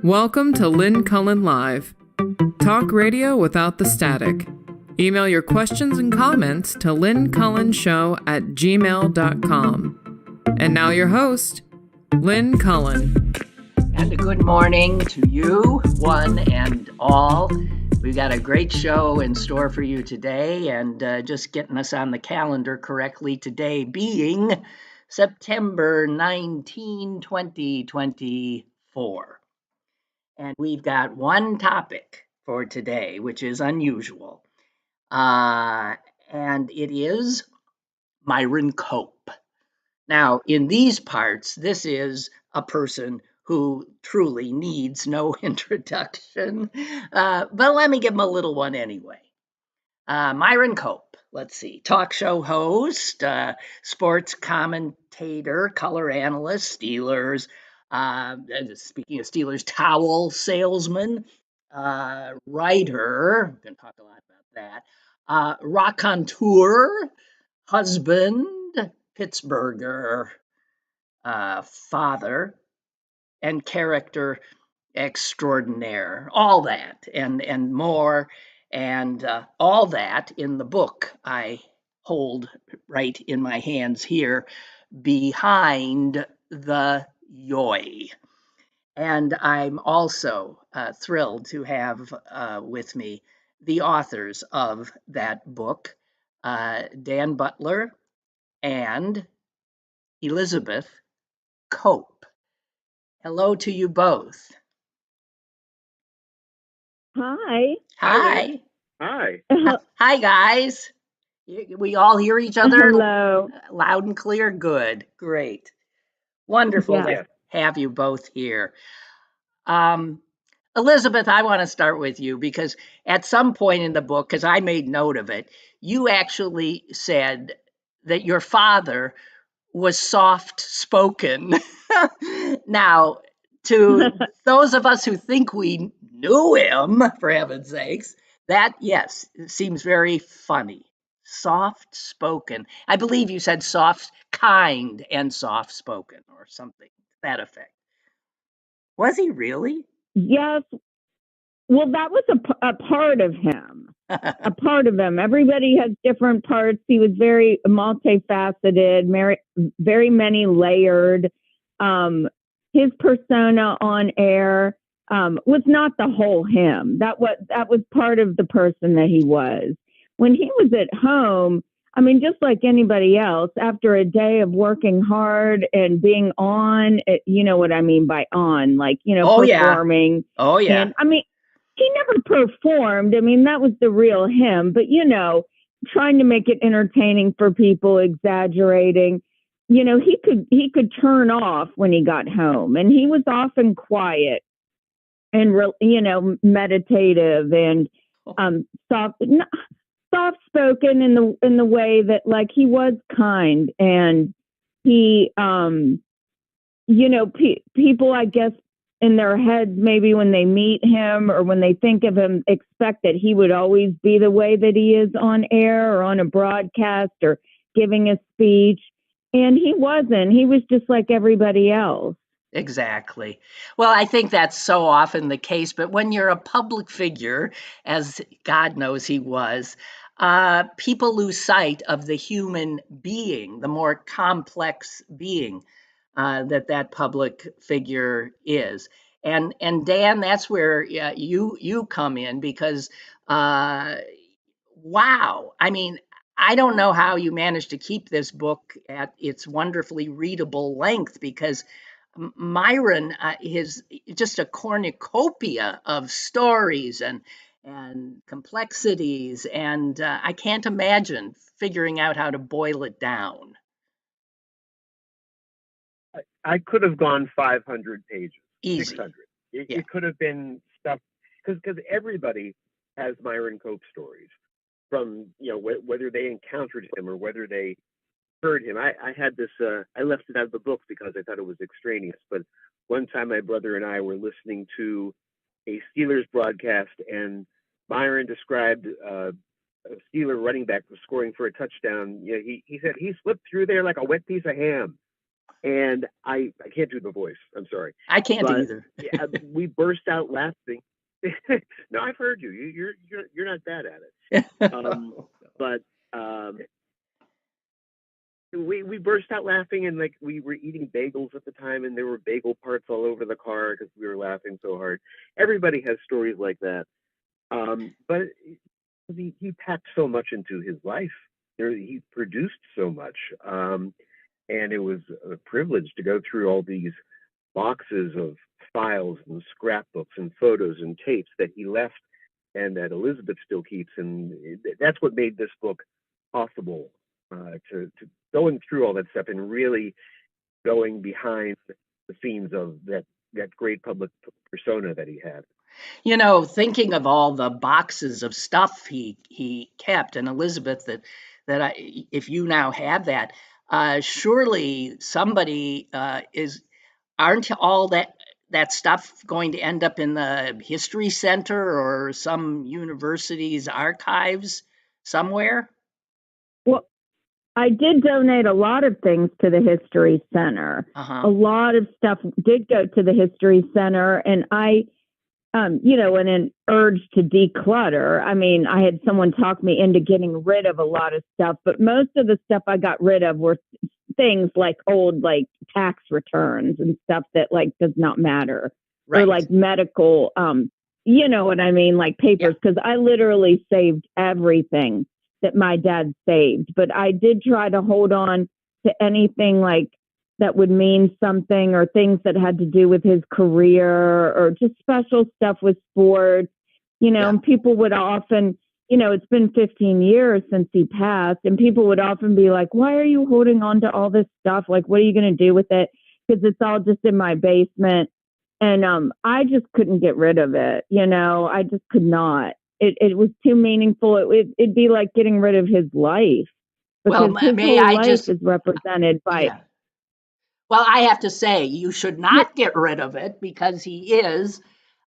Welcome to Lynn Cullen Live. Talk radio without the static. Email your questions and comments to lynncullenshow@gmail.com. And now your host, Lynn Cullen. And a good morning to you, one and all. We've got a great show in store for you today, and just getting us on the calendar correctly, today being September 19, 2024. And we've got one topic for today, which is unusual, and it is Myron Cope. Now, in these parts, this is a person who truly needs no introduction, but let me give him a little one anyway. Myron Cope, let's see, talk show host, sports commentator, color analyst, Steelers, speaking of Steelers, towel salesman, writer, we're going to talk a lot about that, raconteur, husband, Pittsburgher, father, and character extraordinaire. All that and more, and all that in the book I hold right in my hands here, Behind the Yoy. And I'm also thrilled to have with me the authors of that book, Dan Butler and Elizabeth Cope. Hello to you both. Hi. Hi. Hi. Hi, guys. We all hear each other Hello. loud and clear? Good. Great. Wonderful Yeah. to have you both here. Elizabeth, I want to start with you because at some point in the book, because I made note of it, you actually said that your father was soft-spoken. Now, to those of us who think we knew him, for heaven's sakes, that, yes, seems very funny. Soft-spoken. I believe you said soft, kind, and soft-spoken, or something to that effect. Was he really? Yes. Well, that was a part of him. A part of him. Everybody has different parts. He was very multifaceted, very many layered. His persona on air was not the whole him. That was part of the person that he was. When he was at home, I mean, just like anybody else, after a day of working hard and being on, you know what I mean by on, like, performing. Oh, yeah. And I mean, he never performed. I mean, that was the real him, but, trying to make it entertaining for people, exaggerating, he could turn off when he got home, and he was often quiet and, meditative and soft-spoken in the way that, like, he was kind, and he, people, I guess, in their heads, maybe when they meet him or when they think of him, expect that he would always be the way that he is on air or on a broadcast or giving a speech. And he wasn't. He was just like everybody else. Exactly. Well, I think that's so often the case, but when you're a public figure, as God knows he was, people lose sight of the human being, the more complex being that public figure is. And Dan, that's where you come in because, wow, I mean, I don't know how you managed to keep this book at its wonderfully readable length because Myron is just a cornucopia of stories and complexities, and I can't imagine figuring out how to boil it down. I could have gone 500 pages, Easy. 600. It, Yeah. it could have been stuff because everybody has Myron Cope stories from whether they encountered him or whether they heard him. I had this. I left it out of the book because I thought it was extraneous. But one time, my brother and I were listening to a Steelers broadcast, and Myron described a Steeler running back was scoring for a touchdown. He said he slipped through there like a wet piece of ham. And I can't do the voice. I'm sorry. I can't But either. we burst out laughing. No, I've heard you. You're not bad at it. But we burst out laughing, and like we were eating bagels at the time, and there were bagel parts all over the car because we were laughing so hard. Everybody has stories like that. But he packed so much into his life. He produced so much. And it was a privilege to go through all these boxes of files and scrapbooks and photos and tapes that he left and that Elizabeth still keeps. And that's what made this book possible, to going through all that stuff and really going behind the scenes of that great public persona that he had. Thinking of all the boxes of stuff he kept, and Elizabeth, if you now have that, surely somebody aren't all that stuff going to end up in the History Center or some university's archives somewhere? Well, I did donate a lot of things to the History Center. A lot of stuff did go to the History Center, and I, in an urge to declutter, I had someone talk me into getting rid of a lot of stuff, but most of the stuff I got rid of were things like old, like tax returns and stuff that like does not matter, right. Or like medical, you know what I mean, like papers, because I literally saved everything that my dad saved, but I did try to hold on to anything like that would mean something, or things that had to do with his career, or just special stuff with sports, and people would often, it's been 15 years since he passed, and people would often be like, why are you holding on to all this stuff? Like, what are you going to do with it? Because it's all just in my basement. And I just couldn't get rid of it. I just could not. It was too meaningful. It'd be like getting rid of his life. Because his whole life is represented by... Yeah. Well, I have to say, you should not get rid of it, because he is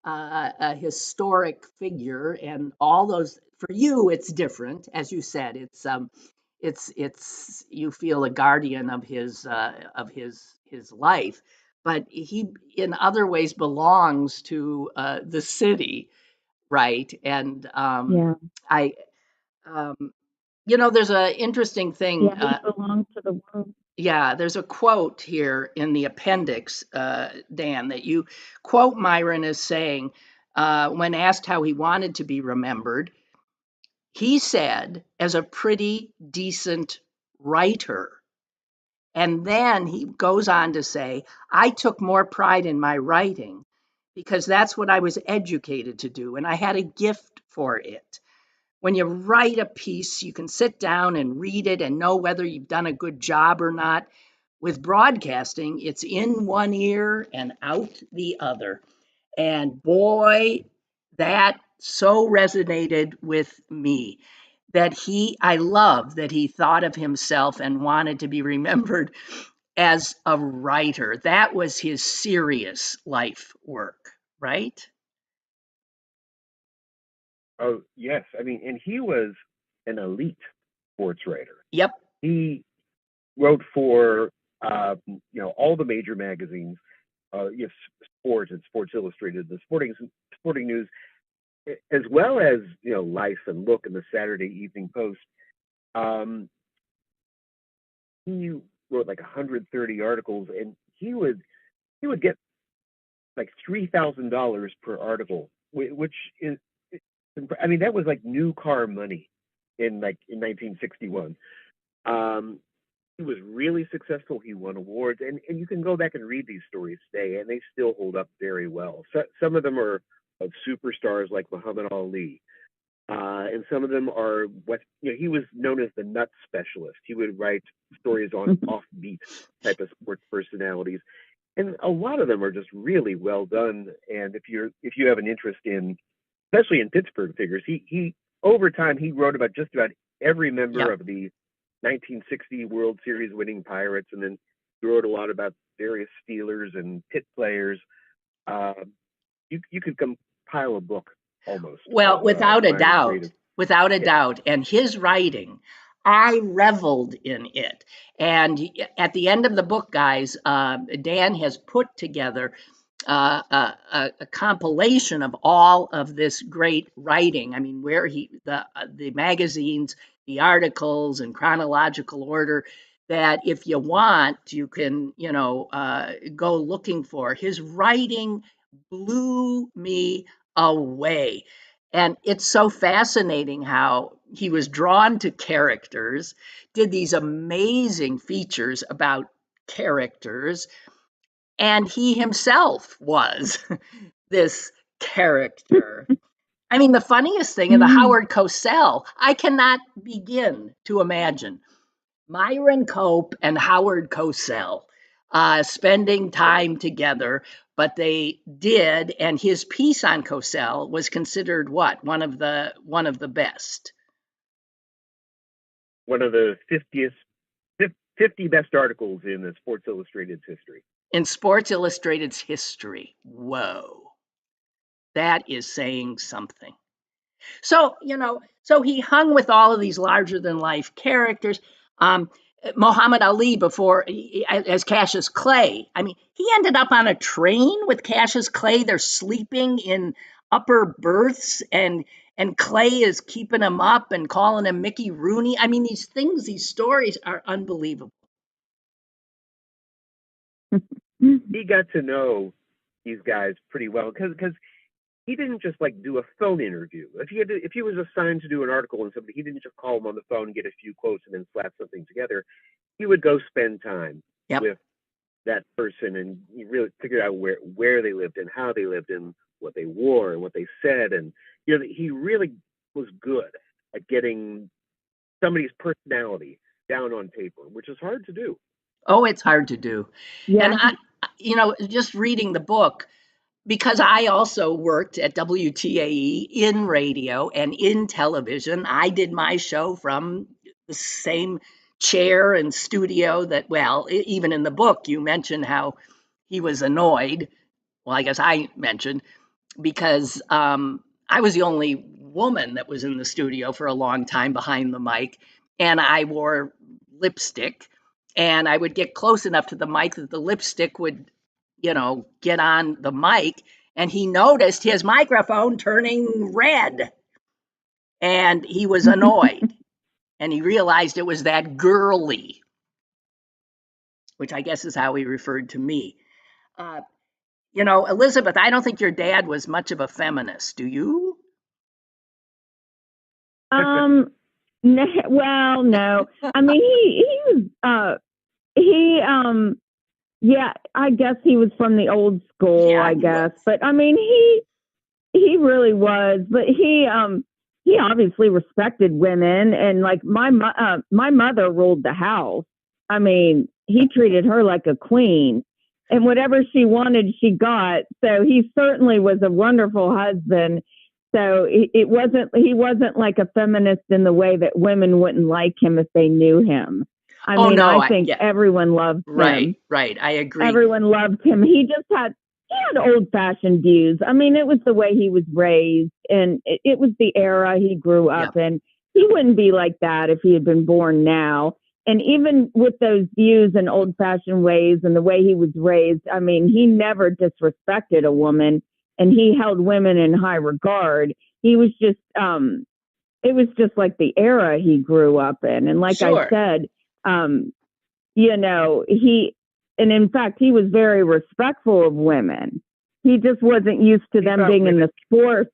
a historic figure, and all those, for you, it's different. As you said, it's you feel a guardian of his life, but he in other ways belongs to the city, right? And there's an interesting thing. Yeah, he belongs to the world. Yeah, there's a quote here in the appendix, Dan, that you quote Myron as saying, when asked how he wanted to be remembered, he said, as a pretty decent writer. And then he goes on to say, I took more pride in my writing because that's what I was educated to do, and I had a gift for it. When you write a piece, you can sit down and read it and know whether you've done a good job or not. With broadcasting, it's in one ear and out the other. And boy, that so resonated with me, that I love that he thought of himself and wanted to be remembered as a writer. That was his serious life work, right? Oh, yes. And he was an elite sports writer. Yep. He wrote for, all the major magazines, Sports and Sports Illustrated, the sporting news, as well as, Life and Look and the Saturday Evening Post. He wrote like 130 articles, and he would get like $3,000 per article, which is, that was like new car money in 1961. He was really successful. He won awards, and you can go back and read these stories today, and they still hold up very well. So, some of them are of superstars like Muhammad Ali, and some of them are he was known as the nut specialist. He would write stories on offbeat type of sports personalities, and a lot of them are just really well done. And if you have an interest in, especially in Pittsburgh figures, he over time he wrote about just about every member of the 1960 World Series winning Pirates, and then he wrote a lot about various Steelers and Pitt players. You could compile a book almost. Well, without a doubt. And his writing, I reveled in it. And at the end of the book, guys, Dan has put together a compilation of all of this great writing. I mean, where the magazines, the articles in chronological order, that if you want, you can, go looking for. His writing blew me away. And it's so fascinating how he was drawn to characters, did these amazing features about characters, and he himself was this character. I mean, the funniest thing in the Howard Cosell, I cannot begin to imagine Myron Cope and Howard Cosell spending time together, but they did, and his piece on Cosell was considered what? One of the best. One of the 50 best articles in the Sports Illustrated's history. In Sports Illustrated's history. Whoa. That is saying something. So, so he hung with all of these larger than life characters. Muhammad Ali before as Cassius Clay. I mean, he ended up on a train with Cassius Clay. They're sleeping in upper berths, and Clay is keeping him up and calling him Mickey Rooney. I mean, these stories are unbelievable. He got to know these guys pretty well because he didn't just like do a phone interview. If he was assigned to do an article on somebody, he didn't just call them on the phone, get a few quotes, and then slap something together. He would go spend time with that person and you really figure out where they lived and how they lived and what they wore and what they said. And he really was good at getting somebody's personality down on paper, which is hard to do. Oh, it's hard to do. Yeah. And just reading the book, because I also worked at WTAE in radio and in television, I did my show from the same chair and studio that, well, even in the book, you mentioned how he was annoyed. Well, I guess I mentioned because I was the only woman that was in the studio for a long time behind the mic, and I wore lipstick, and I would get close enough to the mic that the lipstick would, get on the mic, and he noticed his microphone turning red, and he was annoyed, and he realized it was that girly, which I guess is how he referred to me. Elizabeth, I don't think your dad was much of a feminist. Do you? No, well, no. I mean, he was, yeah, I guess he was from the old school, I guess. But I mean, he really was, but he obviously respected women, and like my mother ruled the house. I mean, he treated her like a queen, and whatever she wanted, she got. So he certainly was a wonderful husband. So he wasn't like a feminist in the way that women wouldn't like him if they knew him. I think everyone loved him. Right. I agree. Everyone loved him. He had old-fashioned views. I mean, it was the way he was raised, and it was the era he grew up in. He wouldn't be like that if he had been born now. And even with those views and old-fashioned ways and the way he was raised, I mean, he never disrespected a woman, and he held women in high regard. He was just, it was just like the era he grew up in. And like I said, and in fact, he was very respectful of women. He just wasn't used to them being in the sports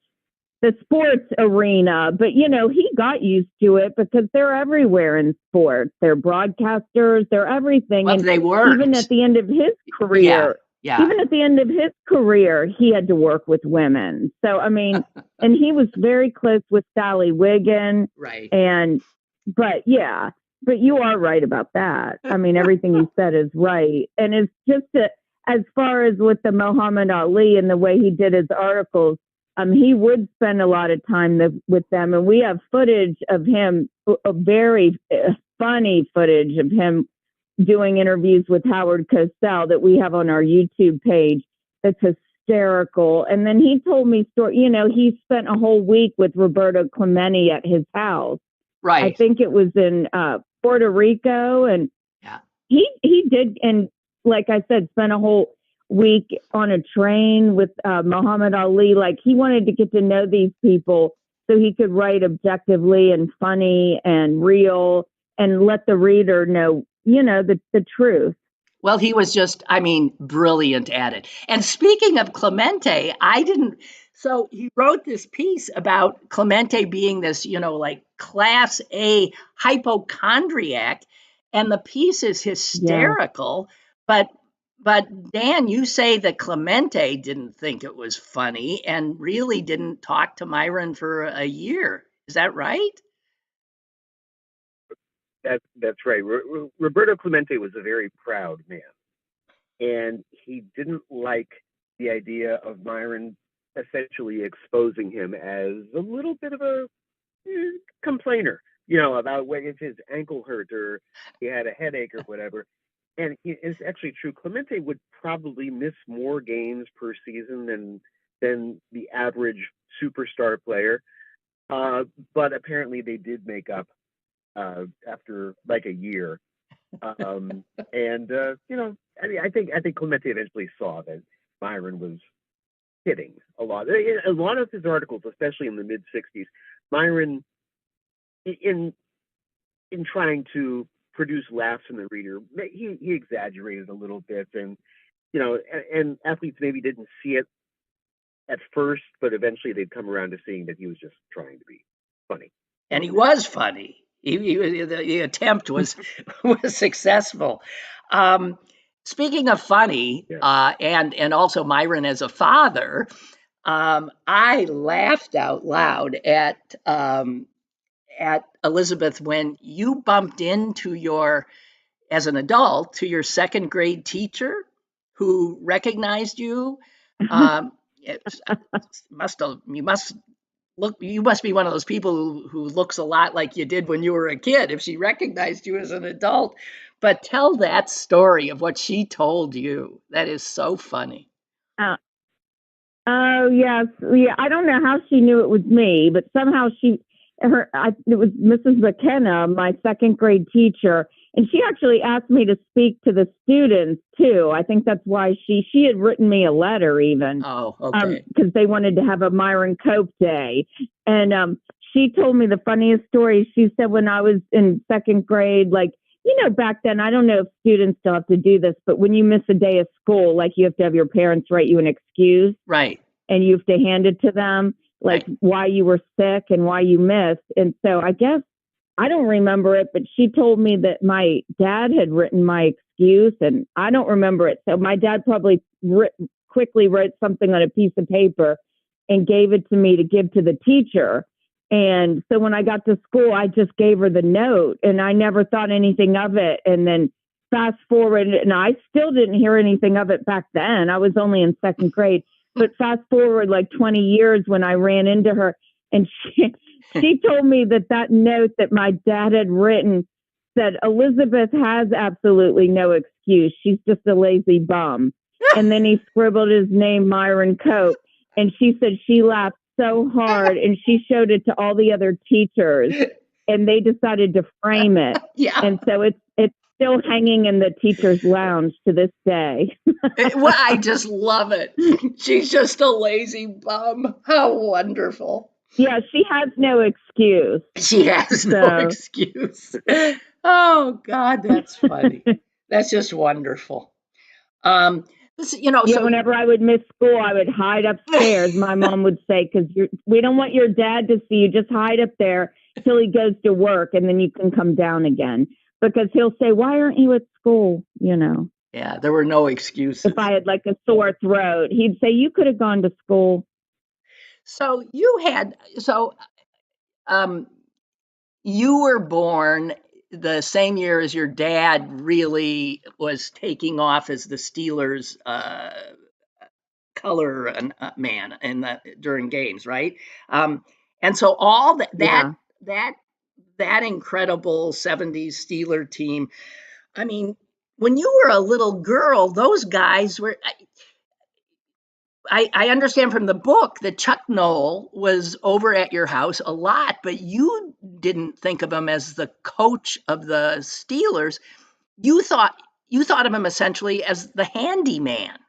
arena. But, he got used to it because they're everywhere in sports. They're broadcasters, they're everything. Well, and they weren't. Even at the end of his career, even at the end of his career, he had to work with women. So, I mean, and he was very close with Sally Wiggin. Right. But you are right about that. I mean, everything you said is right. And it's just as far as with the Muhammad Ali and the way he did his articles, he would spend a lot of time with them. And we have footage of him, a very funny footage of him doing interviews with Howard Cosell that we have on our YouTube page. That's hysterical. And then he told me he spent a whole week with Roberto Clemente at his house. Right. I think it was in Puerto Rico, and Yeah. he did, and like I said, spent a whole week on a train with Muhammad Ali. Like, he wanted to get to know these people so he could write objectively and funny and real and let the reader know, the truth. Well, he was just, I mean, brilliant at it. And speaking of Clemente, so he wrote this piece about Clemente being this, like class A hypochondriac, and the piece is Yeah. hysterical. But, but Dan, you say that Clemente didn't think it was funny and really didn't talk to Myron for a year. Is that right? That's right. Roberto Clemente was a very proud man, and he didn't like the idea of Myron essentially exposing him as a little bit of a complainer, about if his ankle hurt or he had a headache or whatever. And it's actually true. Clemente would probably miss more games per season than the average superstar player. But apparently they did make up after like a year. And I mean, I think Clemente eventually saw that Myron was hitting a lot. A lot of his articles, especially in the mid '60s, Myron, in trying to produce laughs in the reader, he exaggerated a little bit, and and athletes maybe didn't see it at first, but eventually they'd come around to seeing that he was just trying to be funny. And he was funny. The attempt was was successful. Um, Speaking of funny, Yeah. and also Myron as a father, I laughed out loud at Elizabeth when you bumped into as an adult, to your second grade teacher who recognized you. It you must be one of those people who looks a lot like you did when you were a kid if she recognized you as an adult. But tell that story of what she told you. That is so funny. Uh, oh yes, yeah. I don't know how she knew it was me, but somehow it was Mrs. McKenna, my second grade teacher, and she actually asked me to speak to the students too. I think that's why she had written me a letter even. Oh, okay. Because they wanted to have a Myron Cope day, and she told me the funniest story. She said when I was in second grade, like, back then, I don't know if students still have to do this, but when you miss a day of school, like, you have to have your parents write you an excuse. Right. And you have to hand it to them, like, right. Why you were sick and why you missed. And so I guess, I don't remember it, but she told me that my dad had written my excuse, and I don't remember it. So my dad probably quickly wrote something on a piece of paper and gave it to me to give to the teacher. And so when I got to school, I just gave her the note, and I never thought anything of it. And then fast forward, and I still didn't hear anything of it back then. I was only in second grade. But fast forward like 20 years when I ran into her, and she told me that note that my dad had written said, Elizabeth has absolutely no excuse. She's just a lazy bum. And then he scribbled his name, Myron Cope. And she said she laughed so hard, and she showed it to all the other teachers, and they decided to frame it. Yeah. And so it's still hanging in the teacher's lounge to this day. Well, I just love it. She's just a lazy bum. How wonderful. Yeah, she has no excuse. She has no excuse. Oh, God, that's funny. That's just wonderful. So whenever I would miss school, I would hide upstairs. My mom would say, because we don't want your dad to see you. Just hide up there till he goes to work, and then you can come down again. Because he'll say, why aren't you at school? Yeah, there were no excuses. If I had like a sore throat, he'd say, you could have gone to school. So you were born the same year as your dad really was taking off as the Steelers color man during games, right? And so all that incredible 70s Steeler team. I mean, when you were a little girl, those guys were. I understand from the book that Chuck Knoll was over at your house a lot, but you didn't think of him as the coach of the Steelers. You thought of him essentially as the handyman.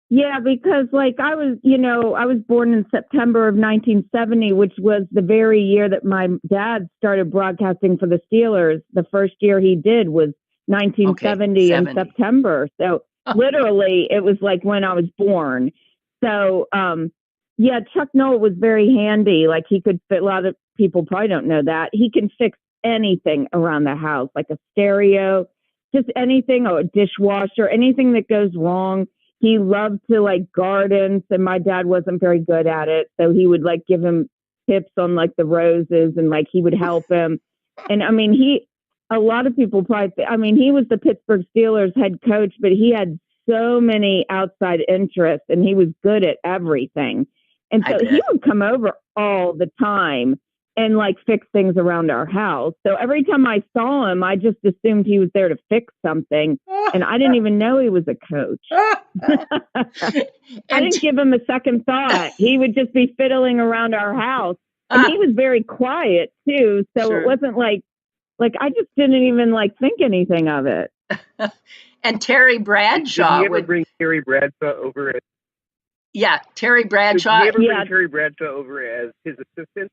Yeah, because like I was born in September of 1970, which was the very year that my dad started broadcasting for the Steelers. The first year he did was 1970 in September. So literally it was like when I was born. So, yeah, Chuck Noll was very handy. Like he could fit, a lot of people probably don't know that. He can fix anything around the house, like a stereo, just anything, or a dishwasher, anything that goes wrong. He loved to like garden, and my dad wasn't very good at it. So he would like give him tips on like the roses, and like he would help him. And I mean, a lot of people probably, he was the Pittsburgh Steelers head coach, but he had so many outside interests and he was good at everything. And so he would come over all the time and like fix things around our house. So every time I saw him, I just assumed he was there to fix something. And I didn't even know he was a coach. I didn't give him a second thought. He would just be fiddling around our house. And he was very quiet too. So It wasn't like I just didn't even like think anything of it. And Terry Bradshaw. Did you ever bring Terry Bradshaw over? Yeah, Terry Bradshaw. Did you ever bring Terry Bradshaw over as his assistant?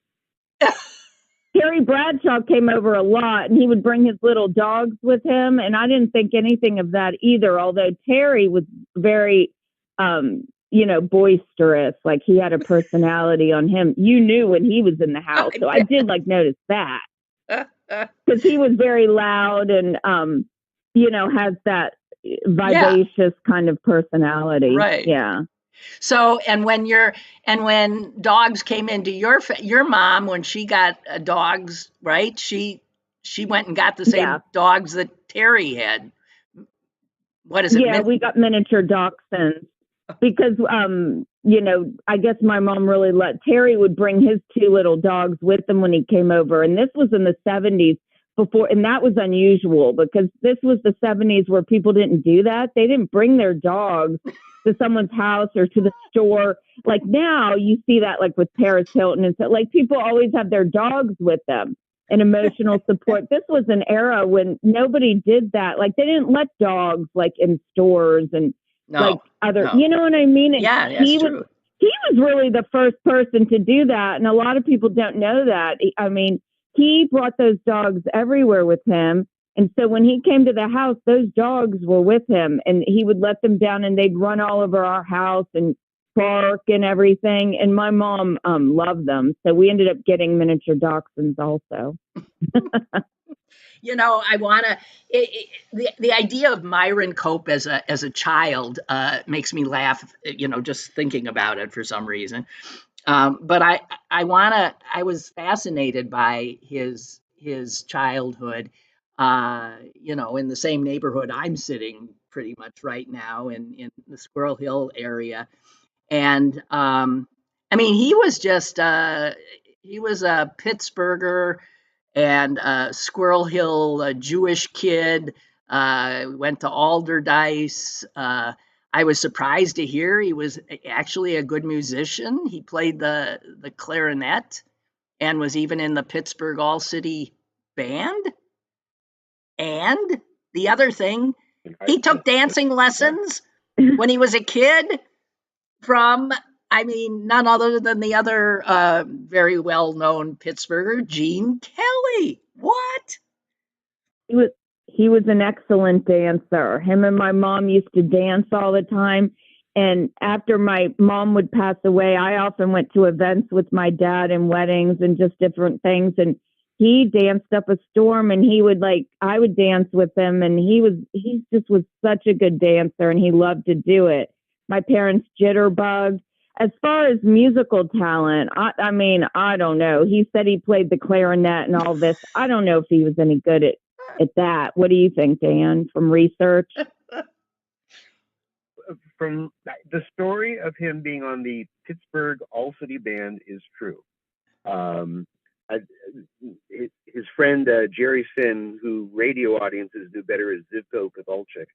Terry Bradshaw came over a lot, and he would bring his little dogs with him, and I didn't think anything of that either, although Terry was very, boisterous. Like, he had a personality on him. You knew when he was in the house, so I did, notice that. Because he was very loud and, has that vivacious kind of personality. Right. Yeah. So, and when dogs came into your mom, when she got dogs, right? She went and got the same dogs that Terry had. What is it? Yeah, we got miniature dachshunds because, I guess my mom really Terry would bring his two little dogs with him when he came over. And this was in the 70s before, and that was unusual because this was the 70s where people didn't do that. They didn't bring their dogs to someone's house or to the store. Like now you see that like with Paris Hilton and so like people always have their dogs with them and emotional support. This was an era when nobody did that. Like they didn't let dogs like in stores and you know what I mean? And yeah, that's true. He was really the first person to do that. And a lot of people don't know that. I mean, he brought those dogs everywhere with him. And so when he came to the house, those dogs were with him and he would let them down and they'd run all over our house and bark and everything. And my mom loved them. So we ended up getting miniature dachshunds also. I want to, the idea of Myron Cope as a child makes me laugh, just thinking about it for some reason. But I was fascinated by his childhood, in the same neighborhood I'm sitting pretty much right now in the Squirrel Hill area. And, he was just, he was a Pittsburgher and a Squirrel Hill Jewish kid, went to Alderdice. I was surprised to hear he was actually a good musician. He played the clarinet and was even in the Pittsburgh All-City Band. And the other thing, he took dancing lessons when he was a kid from, none other than the other very well-known Pittsburgher, Gene Kelly. What? He was an excellent dancer. Him and my mom used to dance all the time. And after my mom would pass away, I often went to events with my dad and weddings and just different things. And he danced up a storm and I would dance with him. And he just was such a good dancer and he loved to do it. My parents jitterbugged. As far as musical talent, I don't know. He said he played the clarinet and all this. I don't know if he was any good at that. What do you think, Dan, from research? From the story of him being on the Pittsburgh All-City Band is true. His friend Jerry Finn, who radio audiences knew better as Zivko Kowalczyk,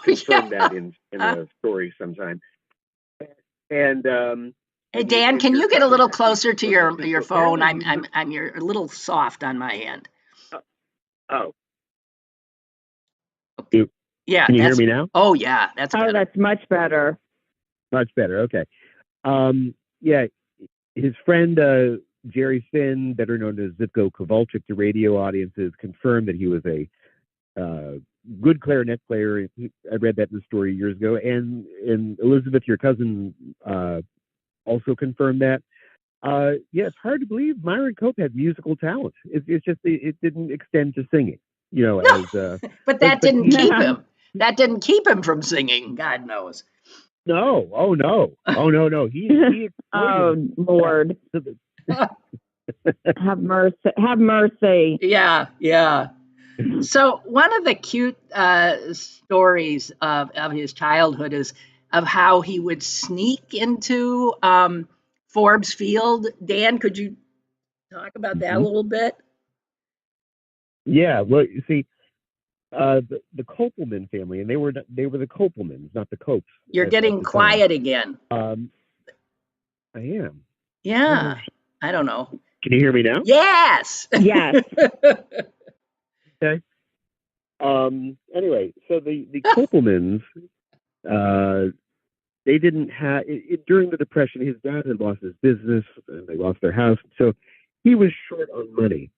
confirmed that in a story sometime. And Hey Dan, can you get a little closer to your phone? You're a little soft on my end. Oh, Yeah, can you hear me now? Oh yeah, that's better. Oh, that's much better. Much better. Okay. Yeah, his friend Jerry Finn, better known as Zipko Kowalczyk to radio audiences, confirmed that he was a good clarinet player. I read that in the story years ago, and Elizabeth, your cousin, also confirmed that. Yeah, it's hard to believe Myron Cope had musical talent. It's just it didn't extend to singing, No, as but that didn't keep him. That didn't keep him from singing. God knows. no, oh no, he Oh Lord, have mercy, have mercy. Yeah. So one of the cute stories of his childhood is of how he would sneak into Forbes Field. Dan, could you talk about that a little bit? Yeah, well, you see, the Kopelman family, and they were the Kopelmans, not the Copes. You're getting quiet again. I am. Yeah, I don't know. Can you hear me now? Yes. Yes. Okay. Anyway, so the Kopelmans, they didn't have during the Depression. His dad had lost his business, and they lost their house, so he was short on money.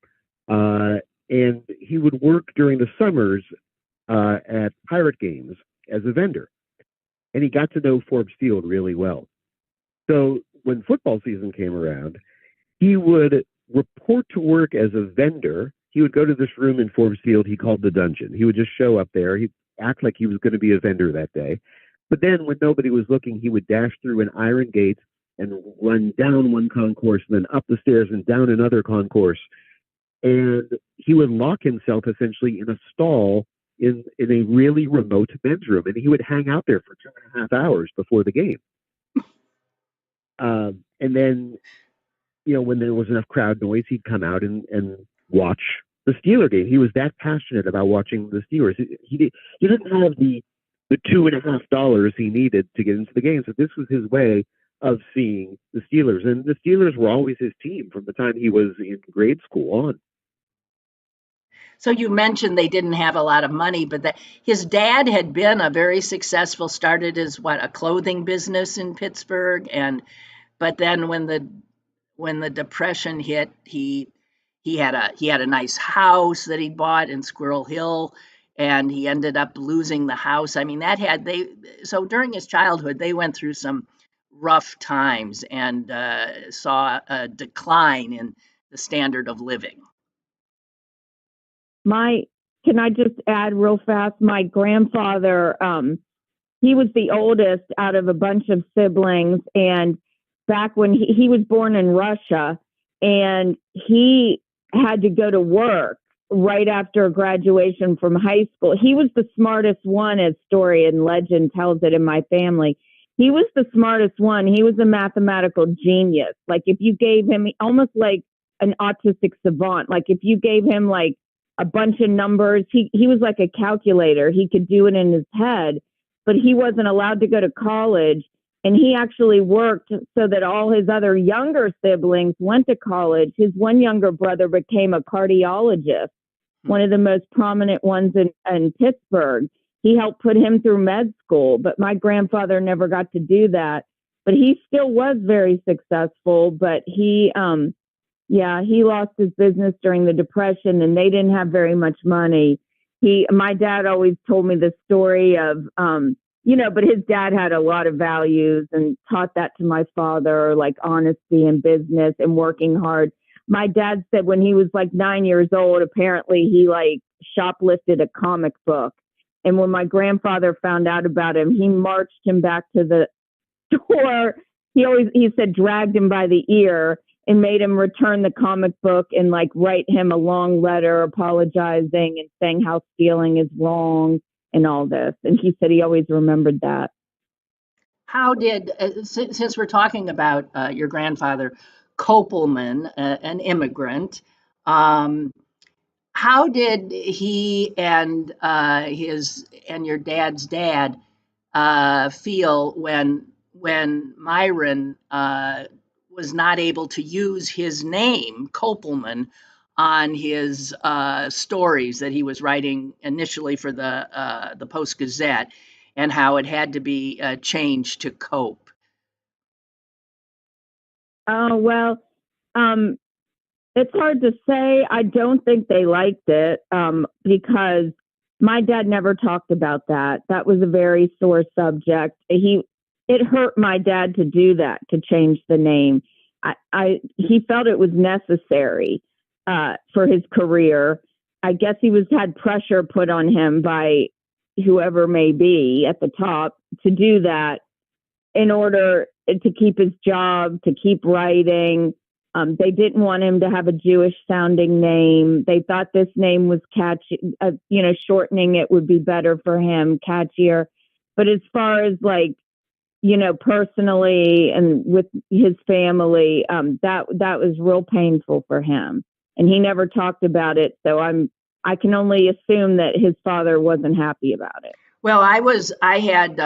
And he would work during the summers at pirate games as a vendor, and he got to know Forbes Field really well. So when football season came around, he would report to work as a vendor. He would go to this room in Forbes Field he called the dungeon. He would just show up there. He'd act like he was going to be a vendor that day. But then when nobody was looking, he would dash through an iron gate and run down one concourse and then up the stairs and down another concourse. And he would lock himself essentially in a stall in a really remote men's room. And he would hang out there for 2.5 hours before the game. And then, when there was enough crowd noise, he'd come out and watch the Steeler game. He was that passionate about watching the Steelers. He didn't have the $2.50 he needed to get into the game. So this was his way of seeing the Steelers. And the Steelers were always his team from the time he was in grade school on. So you mentioned they didn't have a lot of money, but that his dad had been a very successful, started as a clothing business in Pittsburgh, but then when the Depression hit, he had a nice house that he bought in Squirrel Hill, and he ended up losing the house. I mean, so during his childhood they went through some rough times and saw a decline in the standard of living. Can I just add real fast? My grandfather, he was the oldest out of a bunch of siblings, and back when he was born in Russia, and he had to go to work right after graduation from high school. He was the smartest one, as story and legend tells it in my family. He was the smartest one. He was a mathematical genius. Like if you gave him, almost like an autistic savant, like if you gave him like a bunch of numbers, he was like a calculator. He could do it in his head, but he wasn't allowed to go to college. And he actually worked so that all his other younger siblings went to college. His one younger brother became a cardiologist, one of the most prominent ones in Pittsburgh. He helped put him through med school, but my grandfather never got to do that. But he still was very successful, but he lost his business during the Depression, and they didn't have very much money. My dad always told me the story of, but his dad had a lot of values and taught that to my father, like honesty in business and working hard. My dad said when he was like 9 years old, apparently he like shoplifted a comic book. And when my grandfather found out about him, he marched him back to the store. He said, dragged him by the ear and made him return the comic book and like write him a long letter apologizing and saying how stealing is wrong and all this. And he said he always remembered that. How did, since we're talking about your grandfather, Kopelman, an immigrant, how did he and your dad's dad feel when when Myron was not able to use his name, Copelman, on his stories that he was writing initially for the Post Gazette, and how it had to be changed to Cope. Oh, well, it's hard to say. I don't think they liked it because my dad never talked about that. That was a very sore subject. It hurt my dad to do that, to change the name. He felt it was necessary for his career. I guess he had pressure put on him by whoever may be at the top to do that in order to keep his job, to keep writing. They didn't want him to have a Jewish sounding name. They thought this name was catchy, shortening it would be better for him, catchier. But as far as personally and with his family, that was real painful for him. And he never talked about it. So I can only assume that his father wasn't happy about it. Well, I had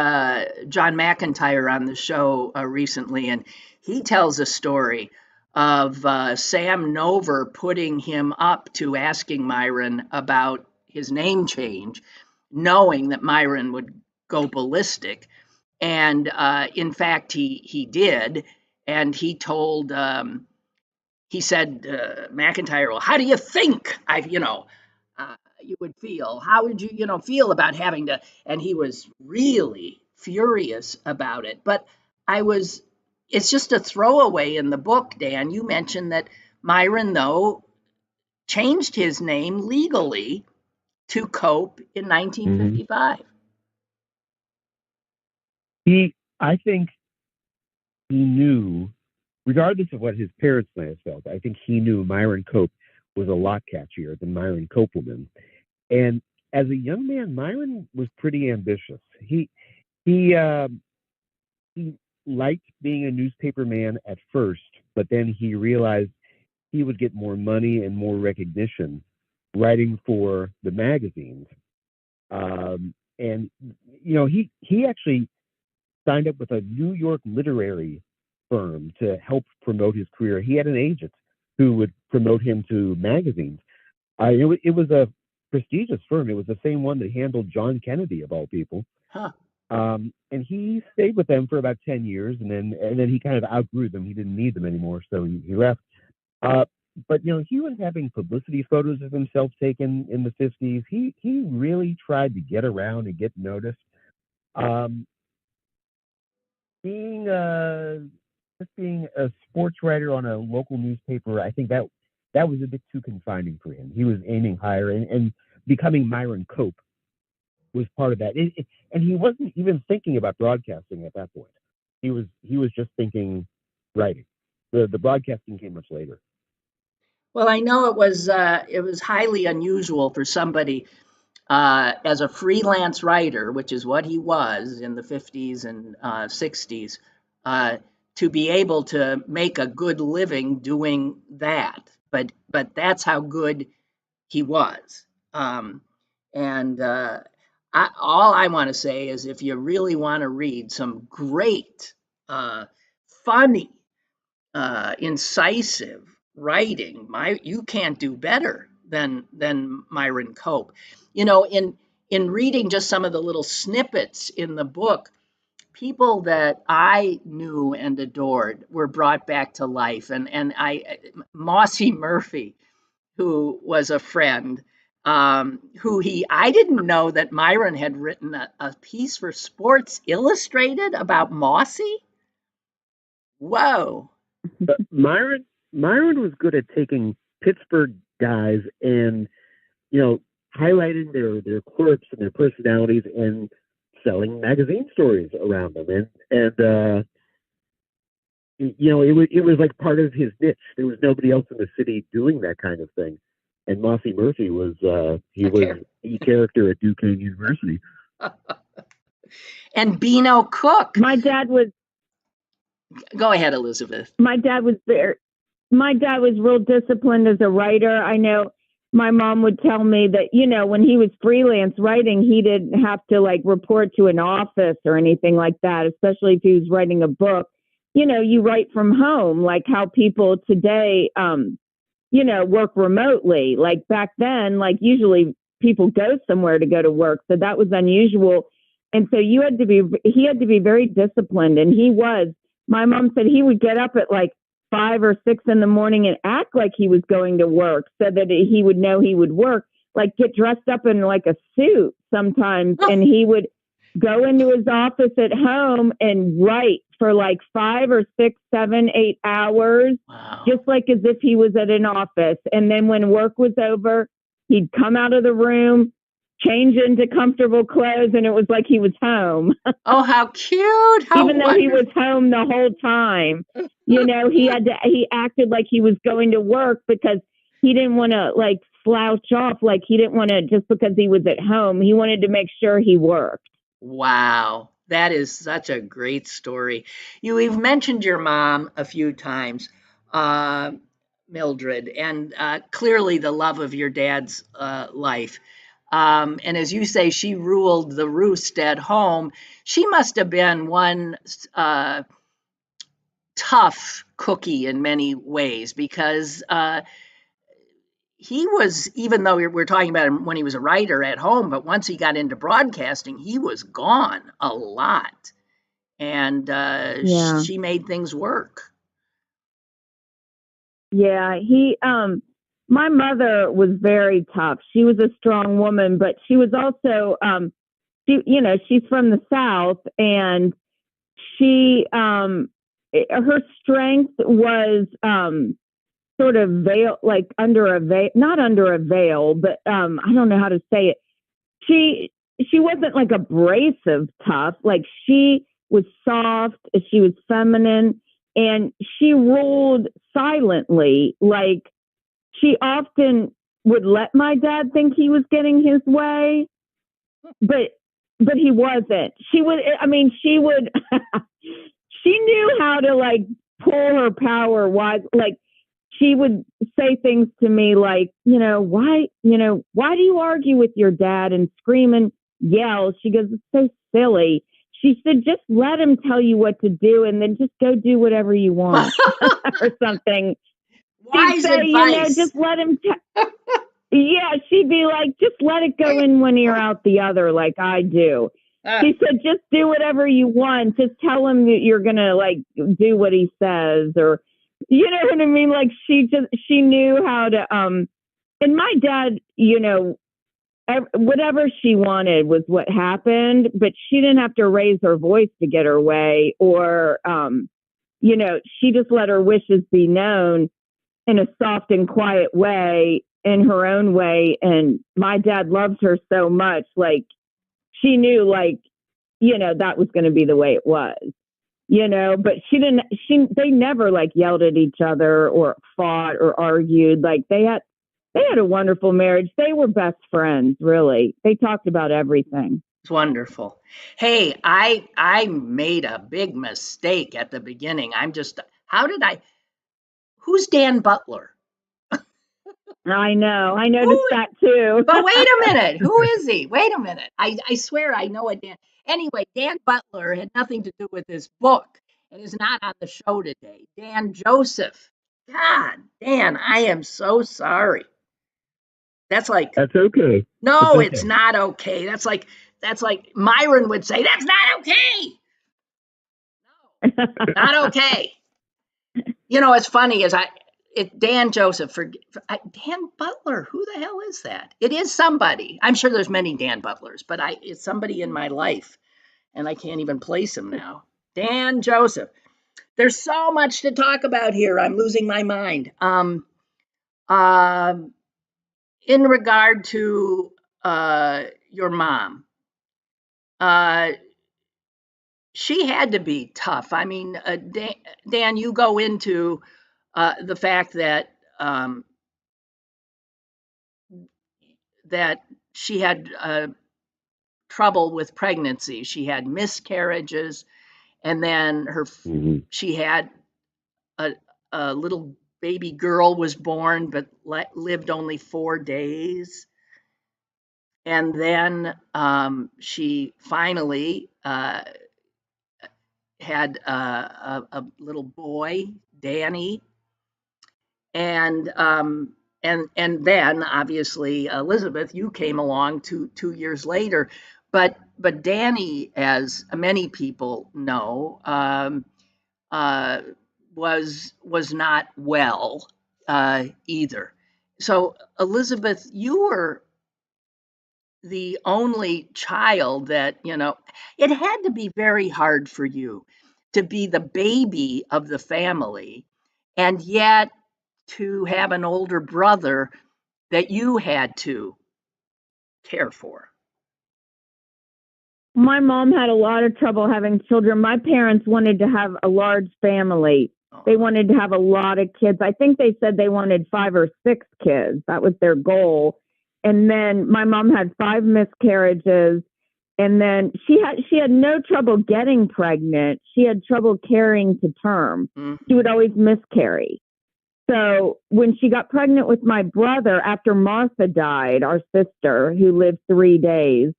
John McIntyre on the show recently, and he tells a story of Sam Nover putting him up to asking Myron about his name change, knowing that Myron would go ballistic. And in fact, he did. And he told, he said, McIntyre, well, how do you think you would feel? How would you, feel about having to? And he was really furious about it. But it's just a throwaway in the book, Dan. You mentioned that Myron, though, changed his name legally to Cope in 1955. I think he knew, regardless of what his parents might have felt, I think he knew Myron Cope was a lot catchier than Myron Copelman. And as a young man, Myron was pretty ambitious. He liked being a newspaper man at first, but then he realized he would get more money and more recognition writing for the magazines. And he actually signed up with a New York literary firm to help promote his career. He had an agent who would promote him to magazines. It was a prestigious firm. It was the same one that handled John Kennedy, of all people. Huh. And he stayed with them for about 10 years, and then he kind of outgrew them. He didn't need them anymore, so he left. But he was having publicity photos of himself taken in the 50s. He really tried to get around and get noticed. Being a sports writer on a local newspaper, I think that was a bit too confining for him. He was aiming higher, and becoming Myron Cope was part of that. And he wasn't even thinking about broadcasting at that point. He was just thinking writing. The broadcasting came much later. Well, I know it was highly unusual for somebody as a freelance writer, which is what he was in the 50s and 60s, to be able to make a good living doing that. But that's how good he was. All I want to say is, if you really want to read some great, funny, incisive writing, you can't do better than Myron Cope. In reading just some of the little snippets in the book, people that I knew and adored were brought back to life. And Mossy Murphy, who was a friend, I didn't know that Myron had written a piece for Sports Illustrated about Mossy. Whoa. But Myron was good at taking Pittsburgh guys and highlighting their quirks and their personalities and selling magazine stories around them. And it was like part of his niche. There was nobody else in the city doing that kind of thing. And Mossy Murphy was a character at Duquesne University. And Beano Cook. My dad was. Go ahead, Elizabeth. My dad was real disciplined as a writer. I know my mom would tell me that, when he was freelance writing, he didn't have to like report to an office or anything like that, especially if he was writing a book. You write from home, like how people today, work remotely. Like back then, like usually people go somewhere to go to work. So that was unusual. And so he had to be very disciplined. And my mom said he would get up at like 5 or 6 in the morning and act like he was going to work so that he would know he would work, like get dressed up in like a suit sometimes. And he would go into his office at home and write for like 5 or 6, 7, 8 hours, just like as if he was at an office. And then when work was over, he'd come out of the room, change into comfortable clothes, and it was like he was home. Oh, how cute. How Even though he was home the whole time. He acted like he was going to work because he didn't want to like slouch off. Like he didn't want to, just because he was at home, he wanted to make sure he worked. Wow. That is such a great story. We've mentioned your mom a few times, Mildred, and clearly the love of your dad's life. And as you say, she ruled the roost at home. She must have been one tough cookie in many ways, because he was, even though we're talking about him when he was a writer at home, but once he got into broadcasting, he was gone a lot. And she made things work. Yeah, my mother was very tough. She was a strong woman, but she was also, she's from the South, and she, her strength was sort of veil, like under a veil, not under a veil, but I don't know how to say it. She wasn't like abrasive tough. Like she was soft, she was feminine, and she ruled silently. Like she often would let my dad think he was getting his way, but he wasn't. She would she knew how to like pull her power wise. Like she would say things to me like, why do you argue with your dad and scream and yell? She goes, it's so silly. She said, just let him tell you what to do and then just go do whatever you want or something. Wise advice. Just let him. Yeah, she'd be like, just let it go in one ear out the other, like I do. She said, just do whatever you want. Just tell him that you're going to like do what he says, or, you know what I mean? Like she knew how to, and my dad, whatever she wanted was what happened, but she didn't have to raise her voice to get her way, or, she just let her wishes be known in a soft and quiet way, in her own way. And my dad loved her so much. Like she knew, like, that was going to be the way it was, but they never like yelled at each other or fought or argued. Like they had a wonderful marriage. They were best friends, really. They talked about everything. It's wonderful. Hey, I made a big mistake at the beginning. Who's Dan Butler? I know. I noticed that too. But wait a minute. Who is he? Wait a minute. I swear I know it, Dan. Anyway, Dan Butler had nothing to do with this book and is not on the show today. Dan Joseph. God, Dan, I am so sorry. That's okay. No, it's not okay. That's like Myron would say, that's not okay. No, not okay. It's funny Dan Joseph Dan Butler. Who the hell is that? It is somebody. I'm sure there's many Dan Butlers, but it's somebody in my life, and I can't even place him now. Dan Joseph. There's so much to talk about here. I'm losing my mind. In regard to your mom, she had to be tough. I mean, Dan, you go into the fact that she had trouble with pregnancy. She had miscarriages, and then she had a little baby girl was born, but lived only 4 days. And then she finally had a little boy, Danny, and then obviously Elizabeth, you came along 2 years later, but Danny, as many people know, uh, was not well either. So Elizabeth, you were the only child that, it had to be very hard for you to be the baby of the family and yet to have an older brother that you had to care for. My mom had a lot of trouble having children. My parents wanted to have a large family. They wanted to have a lot of kids. I think they said they wanted 5 or 6 kids. That was their goal. And then my mom had 5 miscarriages. And then she had no trouble getting pregnant. She had trouble carrying to term. Mhm. She would always miscarry. So when she got pregnant with my brother, after Martha died, our sister, who lived 3 days,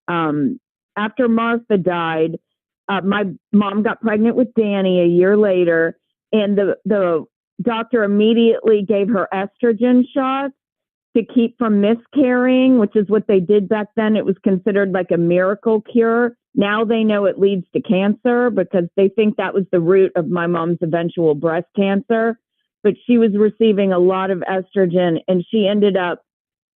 after Martha died, my mom got pregnant with Danny a year later, and the doctor immediately gave her estrogen shots to keep from miscarrying, which is what they did back then. It was considered like a miracle cure. Now they know it leads to cancer because they think that was the root of my mom's eventual breast cancer. But she was receiving a lot of estrogen, and she ended up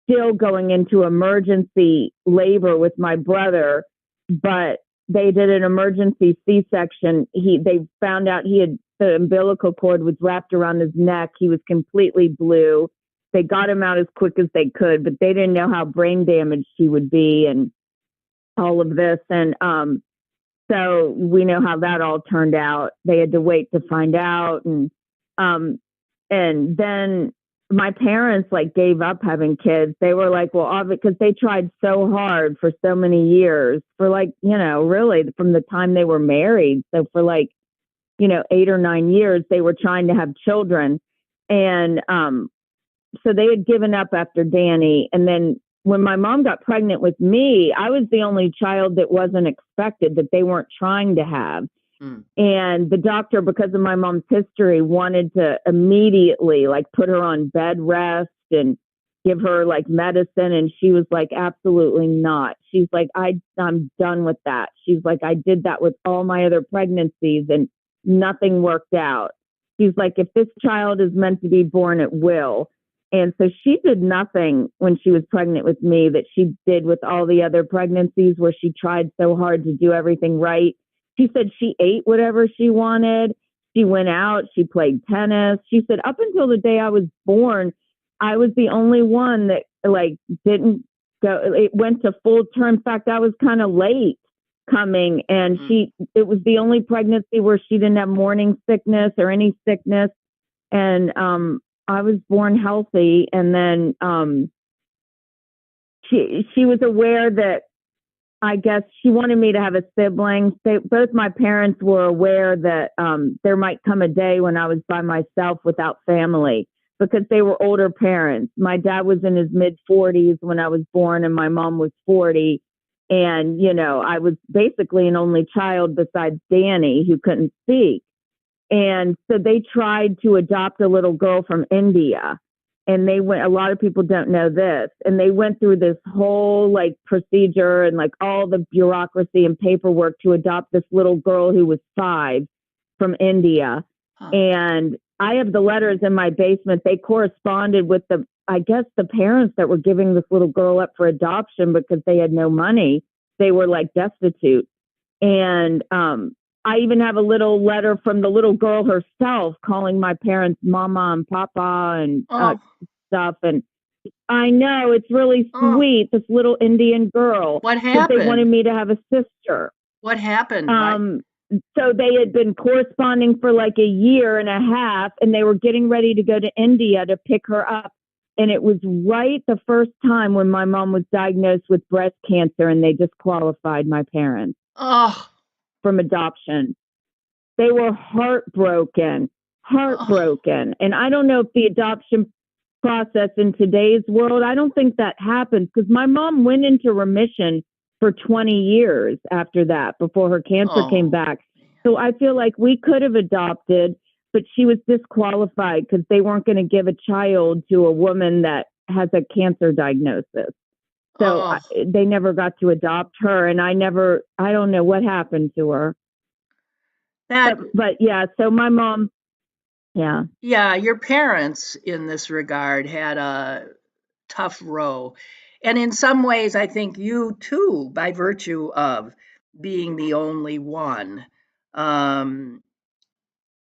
still going into emergency labor with my brother, but they did an emergency C-section. They found out the umbilical cord was wrapped around his neck. He was completely blue. They got him out as quick as they could, but they didn't know how brain damaged he would be and all of this. And so we know how that all turned out. They had to wait to find out. And then my parents gave up having kids. They were like, well, because they tried so hard for so many years for really from the time they were married. So for 8 or 9 years, they were trying to have children. And so they had given up after Danny. And then when my mom got pregnant with me, I was the only child that wasn't expected, that they weren't trying to have. And the doctor, because of my mom's history, wanted to immediately put her on bed rest and give her medicine. And she was like, absolutely not. She's like, I'm done with that. She's like, I did that with all my other pregnancies and nothing worked out. She's like, if this child is meant to be born, it will. And so she did nothing when she was pregnant with me that she did with all the other pregnancies where she tried so hard to do everything right. She said she ate whatever she wanted. She went out. She played tennis. She said up until the day I was born, I was the only one that didn't go. It went to full term. In fact, I was kind of late coming, and it was the only pregnancy where she didn't have morning sickness or any sickness. And I was born healthy. And then she was aware that, I guess she wanted me to have a sibling. Both my parents were aware that there might come a day when I was by myself without family, because they were older parents. My dad was in his mid-40s when I was born, and my mom was 40. And, I was basically an only child besides Danny, who couldn't speak. And so they tried to adopt a little girl from India. And a lot of people don't know this. And they went through this whole procedure and all the bureaucracy and paperwork to adopt this little girl who was 5 from India. Huh. And I have the letters in my basement. They corresponded with the parents that were giving this little girl up for adoption because they had no money. They were destitute. And I even have a little letter from the little girl herself calling my parents Mama and Papa and stuff. And I know it's really sweet, this little Indian girl. What happened? They wanted me to have a sister. What happened? So they had been corresponding for a year and a half, and they were getting ready to go to India to pick her up. And it was right the first time when my mom was diagnosed with breast cancer, and they disqualified my parents from adoption. They were heartbroken. heartbroken. And I don't know if the adoption process in today's world, I don't think that happens, because my mom went into remission for 20 years after that, before her cancer came back. So I feel like we could have adopted, but she was disqualified because they weren't going to give a child to a woman that has a cancer diagnosis. So they never got to adopt her, and I don't know what happened to her. But yeah, so my mom, yeah. Yeah, your parents in this regard had a tough row. And in some ways, I think you too, by virtue of being the only one. That's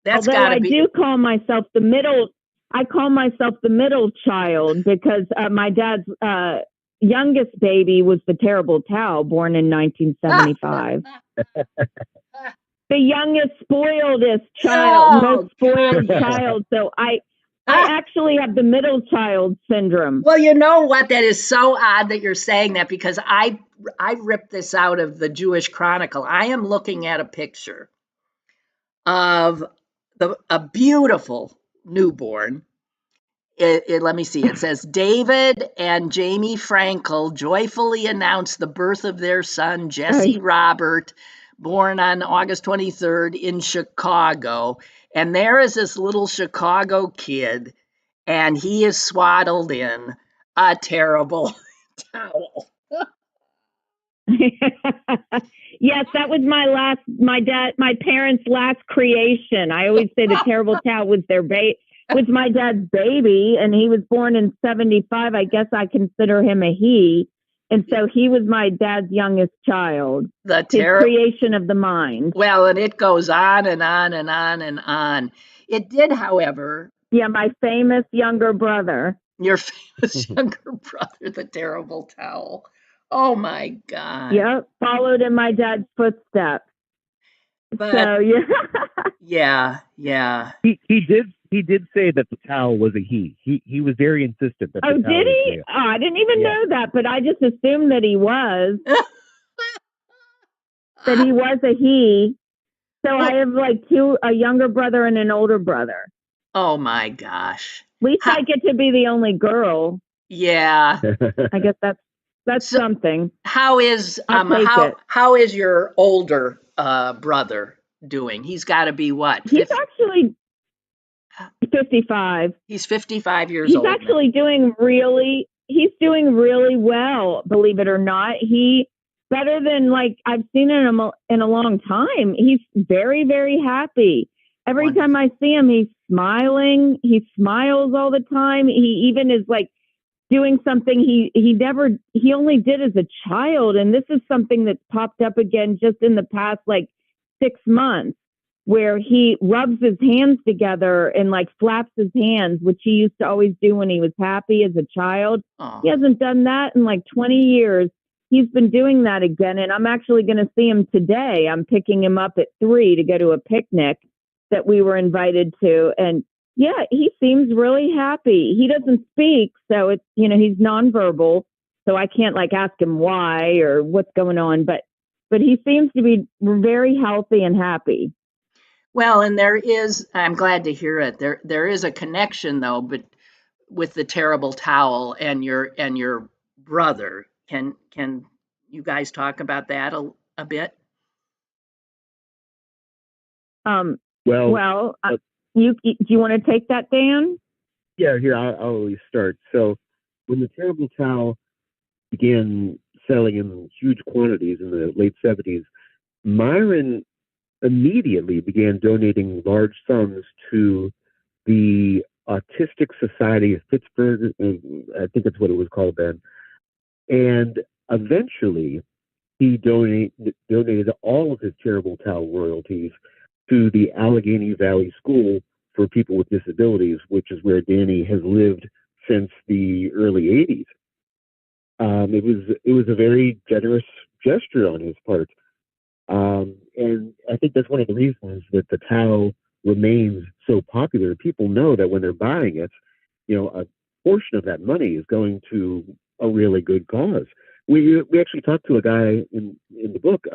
Although gotta I be. do call myself the middle. I call myself the middle child because my dad's youngest baby was the terrible Tao, born in 1975. The youngest, spoiledest child, most spoiled child. So I actually have the middle child syndrome. Well, you know what? That is so odd that you're saying that, because I ripped this out of the Jewish Chronicle. I am looking at a picture of a beautiful newborn. Let me see. It says, David and Jamie Frankel joyfully announced the birth of their son, Jesse Robert, born on August 23rd in Chicago. And there is this little Chicago kid, and he is swaddled in a terrible towel. Yes, that was my parents' last creation. I always say the terrible towel was was my dad's baby, and he was born in 75. I guess I consider him a he. And so he was my dad's youngest child. His creation of the mind. Well, and it goes on and on and on and on. It did, however. Yeah, my famous younger brother. Your famous younger brother, the terrible towel. Oh my God. Yep, followed in my dad's footsteps. But so yeah. He did say that the towel was a he. He was very insistent that the towel did he? Was I didn't even know that, but I just assumed that he was. That he was a he. So I have like a younger brother and an older brother. Oh my gosh. At least I get to be the only girl. Yeah. I guess that's something. How is how is your older brother doing? He's got to be what? He's actually 55. He's 55 years old. He's actually doing really well, believe it or not. He better than like I've seen him in a long time. He's very, very happy. Every time I see him, he's smiling. He smiles all the time. He even is like doing something he only did as a child. And this is something that's popped up again just in the past like 6 months, where he rubs his hands together and like flaps his hands, which he used to always do when he was happy as a child. He hasn't done that in like 20 years. He's been doing that again. And I'm actually going to see him today. I'm picking him up at 3 to go to a picnic that we were invited to. And yeah, he seems really happy. He doesn't speak. So it's, he's nonverbal. So I can't like ask him why or what's going on, but he seems to be very healthy and happy. Well, and I'm glad to hear it. There is a connection though, but with the terrible towel and your brother. Can you guys talk about that a bit? Do you want to take that, Dan? Yeah, here I'll always start. So when the terrible towel began selling in huge quantities in the late 70s, Myron immediately began donating large sums to the Autistic Society of Pittsburgh. I think that's what it was called then. And eventually, he donated all of his terrible towel royalties to the Allegheny Valley School for People with Disabilities, which is where Danny has lived since the early 80s. It was a very generous gesture on his part. And I think that's one of the reasons that the towel remains so popular. People know that when they're buying it, a portion of that money is going to a really good cause. We actually talked to a guy in the book.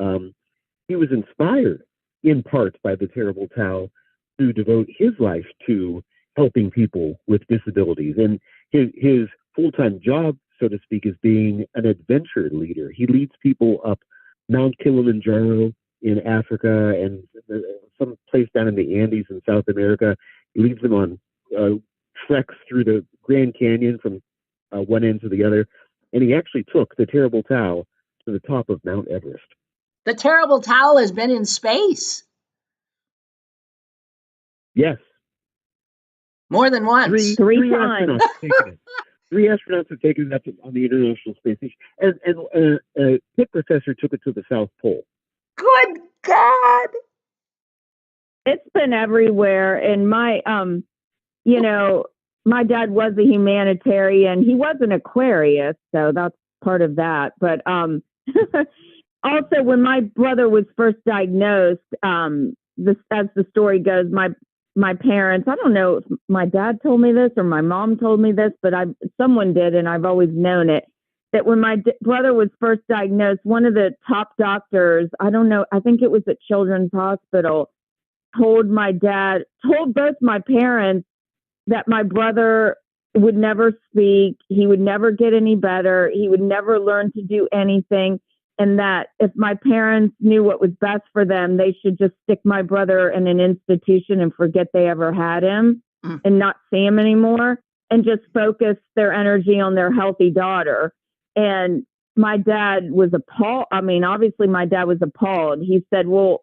He was inspired in part by the terrible towel to devote his life to helping people with disabilities. And his full-time job, so to speak, is being an adventure leader. He leads people up Mount Kilimanjaro in Africa and some place down in the Andes in South America. He leads them on treks through the Grand Canyon from one end to the other. And he actually took the Terrible Towel to the top of Mount Everest. The Terrible Towel has been in space. Yes. More than once. Three astronauts times. have taken it. 3 astronauts have taken it up on the International Space Station. And a Pitt professor took it to the South Pole. Good God. It's been everywhere. And my, my dad was a humanitarian. He was an Aquarius, so that's part of that. But also, when my brother was first diagnosed, as the story goes, my parents, I don't know if my dad told me this or my mom told me this, but someone did, and I've always known it, that when my brother was first diagnosed, one of the top doctors, I don't know, I think it was at Children's Hospital, told both my parents that my brother would never speak, he would never get any better, he would never learn to do anything, and that if my parents knew what was best for them, they should just stick my brother in an institution and forget they ever had him and not see him anymore and just focus their energy on their healthy daughter. And my dad was appalled. I mean, obviously my dad was appalled. He said, well,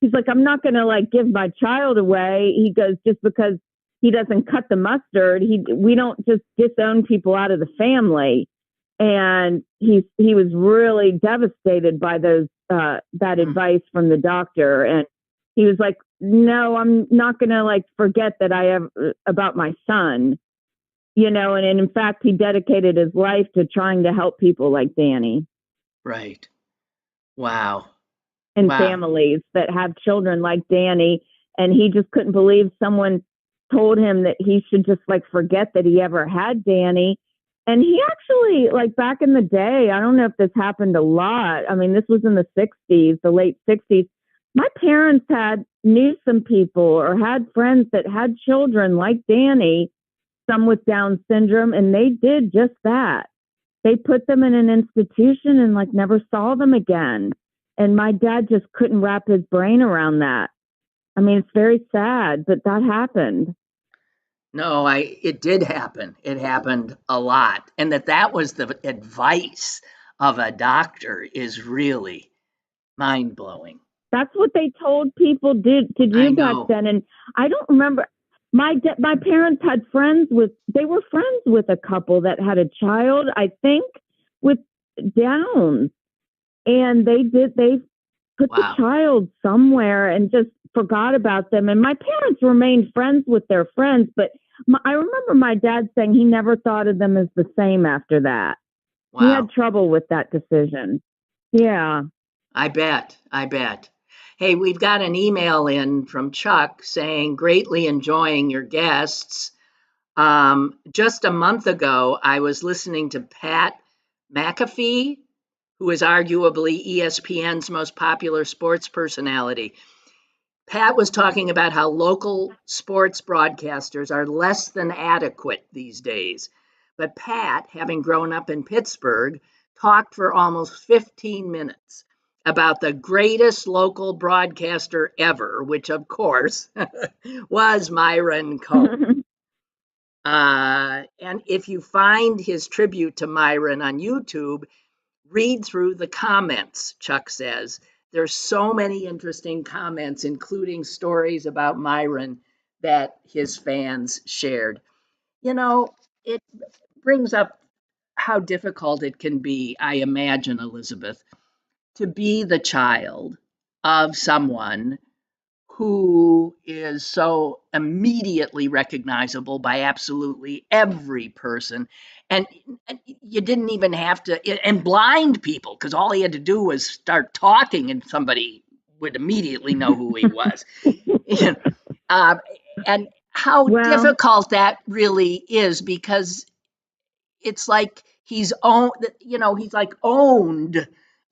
he's like, I'm not going to give my child away. He goes, just because he doesn't cut the mustard, we don't just disown people out of the family. And he was really devastated by that advice from the doctor. And he was like, no, I'm not going to forget that I have about my son, and in fact, he dedicated his life to trying to help people like Danny. Right. Wow. And families that have children like Danny. And he just couldn't believe someone told him that he should just forget that he ever had Danny. And he actually, back in the day, I don't know if this happened a lot. I mean, this was in the 60s, the late 60s. My parents knew some people or had friends that had children like Danny, some with Down syndrome, and they did just that. They put them in an institution and never saw them again. And my dad just couldn't wrap his brain around that. I mean, it's very sad, but that happened. No, it did happen. It happened a lot. And that was the advice of a doctor is really mind-blowing. That's what they told people to do back then. And I don't remember, my parents had they were friends with a couple that had a child, I think, with Downs. And they put the child somewhere and just forgot about them. And my parents remained friends with their friends, but I remember my dad saying he never thought of them as the same after that. Wow. He had trouble with that decision. Yeah. I bet. Hey, we've got an email in from Chuck saying, greatly enjoying your guests. Just a month ago, I was listening to Pat McAfee, who is arguably ESPN's most popular sports personality. Pat was talking about how local sports broadcasters are less than adequate these days. But Pat, having grown up in Pittsburgh, talked for almost 15 minutes about the greatest local broadcaster ever, which of course was Myron Cope. And if you find his tribute to Myron on YouTube, read through the comments, Chuck says. There's so many interesting comments, including stories about Myron that his fans shared. It brings up how difficult it can be, I imagine, Elizabeth, to be the child of someone who is so immediately recognizable by absolutely every person. And you didn't even have to, and blind people, because all he had to do was start talking and somebody would immediately know who he was. And how difficult that really is, because it's like he's owned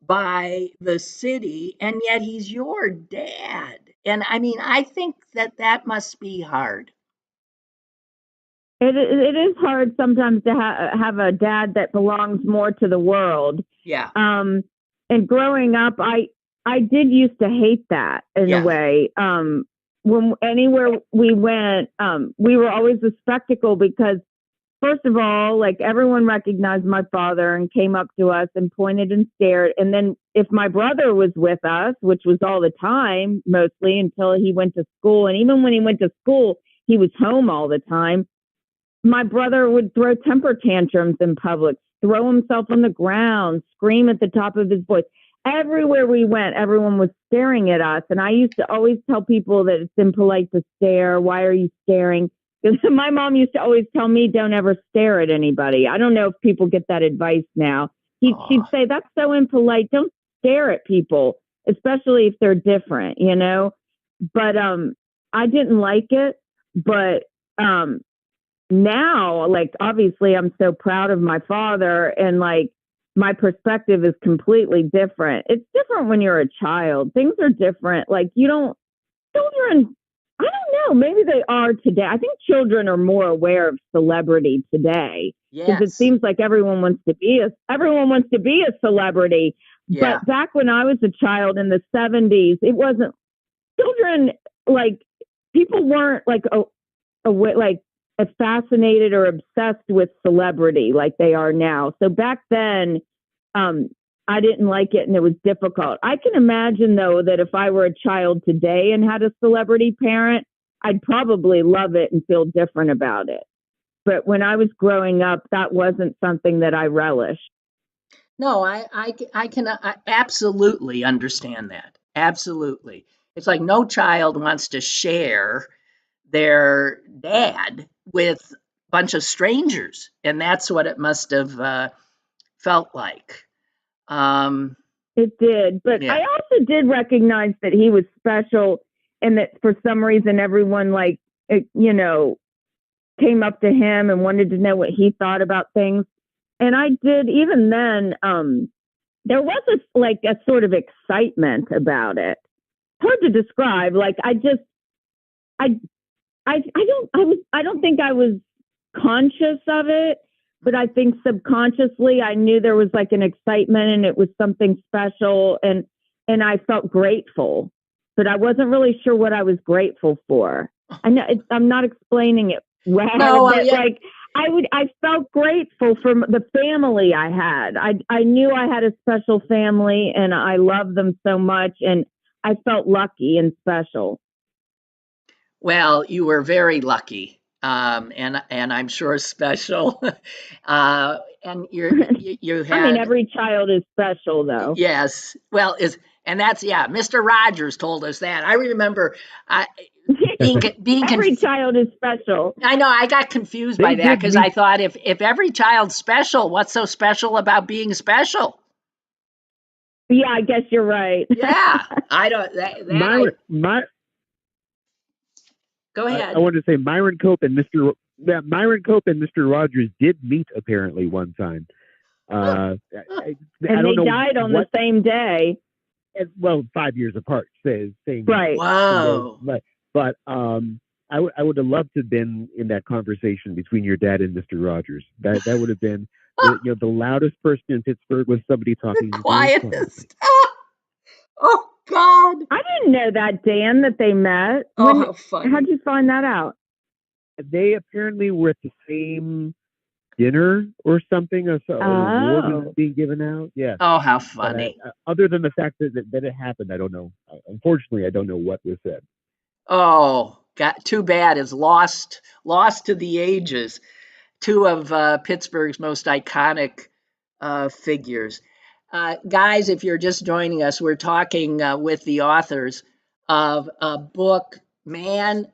by the city, and yet he's your dad. And I mean, I think that must be hard. It is hard sometimes to have a dad that belongs more to the world. Yeah. And growing up, I did used to hate that in a way. When anywhere we went, we were always a spectacle because, first of all, like everyone recognized my father and came up to us and pointed and stared. And then if my brother was with us, which was all the time, mostly until he went to school, and even when he went to school, he was home all the time. My brother would throw temper tantrums in public, throw himself on the ground, scream at the top of his voice. Everywhere we went, everyone was staring at us. And I used to always tell people that it's impolite to stare. Why are you staring? Because my mom used to always tell me, don't ever stare at anybody. I don't know if people get that advice now. She'd say, that's so impolite. Don't stare at people, especially if they're different, you know? But I didn't like it. But now, like, obviously I'm so proud of my father, and like my perspective is completely different. It's different when you're a child. Things are different. Like children, I don't know, maybe they are today. I think children are more aware of celebrity today because it seems like everyone wants to be a celebrity. But back when I was a child in the 70s, it wasn't children, like people weren't like as fascinated or obsessed with celebrity like they are now. So back then, I didn't like it and it was difficult. I can imagine, though, that if I were a child today and had a celebrity parent, I'd probably love it and feel different about it. But when I was growing up, that wasn't something that I relished. No, I can absolutely understand that. Absolutely. It's like no child wants to share their dad with a bunch of strangers. And that's what it must have felt like. It did. But I also did recognize that he was special and that for some reason everyone, like, you know, came up to him and wanted to know what he thought about things. And I did, even then, there was a sort of excitement about it. Hard to describe. Like, I don't think I was conscious of it, but I think subconsciously I knew there was like an excitement and it was something special, and I felt grateful, but I wasn't really sure what I was grateful for. I know I'm not explaining it well, but like I felt grateful for the family I had. I knew I had a special family and I loved them so much, and I felt lucky and special. Well, you were very lucky, and I'm sure special. And you had. I mean, every child is special, though. Yes. Well, that's Mr. Rogers told us that. I remember being every child is special. I know. I got confused by that because I thought if every child's special, what's so special about being special? Yeah, I guess you're right. Yeah, I don't. Go ahead. I wanted to say Myron Cope and Mr. Rogers did meet apparently one time. And they died on the same day. Well, 5 years apart. Same. Right. Wow. But I would have loved to have been in that conversation between your dad and Mr. Rogers. That would have been the loudest person in Pittsburgh was somebody talking. The quietest. Oh God! I didn't know that, Dan, that they met. How funny! How'd you find that out? They apparently were at the same dinner or something. An award was being given out. Yeah. Oh, how funny! Other than the fact that it happened, I don't know. Unfortunately, I don't know what was said. Oh, too bad. It's lost to the ages. Two of Pittsburgh's most iconic figures. Guys, if you're just joining us, we're talking with the authors of a book. Man,